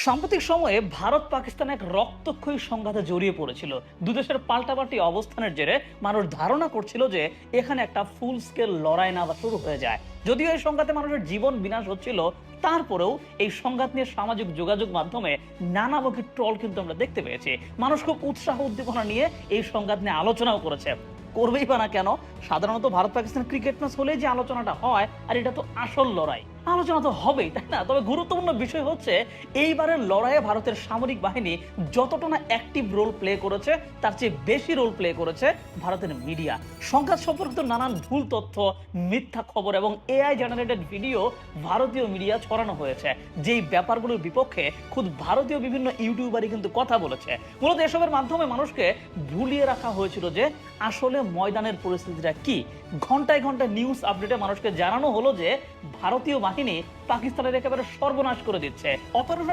সাম্প্রতিক সময়ে ভারত পাকিস্তান এক রক্তক্ষয়ী সংঘাতে জড়িয়ে পড়েছিল। দুদেশের পাল্টাপাল্টি অবস্থানের জেরে মানুষ ধারণা করছিল যে এখানে একটা ফুল স্কেল লড়াই না শুরু হয়ে যায়। যদিও এই সংঘাতে মানুষের জীবন বিনাশ হচ্ছিল, তারপরেও এই সংঘাত নিয়ে সামাজিক যোগাযোগ মাধ্যমে নানামুখী ট্রল কিন্তু আমরা দেখতে পেয়েছি। মানুষ খুব উৎসাহ উদ্দীপনা নিয়ে এই সংঘাত নিয়ে আলোচনাও করেছে। করবেই বা না কেন? সাধারণত ভারত পাকিস্তান ক্রিকেট ম্যাচ হলেই যে আলোচনাটা হয়, আর এটা তো আসল লড়াই, আলোচনা তো হবেই, তাই না? তবে গুরুত্বপূর্ণ বিষয় হচ্ছে এইবারের লড়াইয়ে ভারতের সামরিক বাহিনী যতটা না অ্যাক্টিভ রোল প্লে করেছে, তার চেয়ে বেশি রোল প্লে করেছে ভারতের মিডিয়া। সংঘাত সম্পর্কিত নানান ভুল তথ্য, মিথ্যা খবর এবং এআই জেনারেটেড ভিডিও ভারতীয় মিডিয়া ছড়ানো হয়েছে, যেই ব্যাপারগুলোর বিপক্ষে খুদ ভারতীয় বিভিন্ন ইউটিউবারই কিন্তু কথা বলেছে। মূলত এসবের মাধ্যমে মানুষকে ভুলিয়ে রাখা হয়েছিল যে আসলে ময়দানের পরিস্থিতিটা কি। ঘন্টায় ঘন্টায় নিউজ আপডেটে মানুষকে জানানো হলো যে ভারতীয় বাহিনী পাকিস্তানের একেবারে সর্বনাশ করে দিচ্ছে। অপারেশন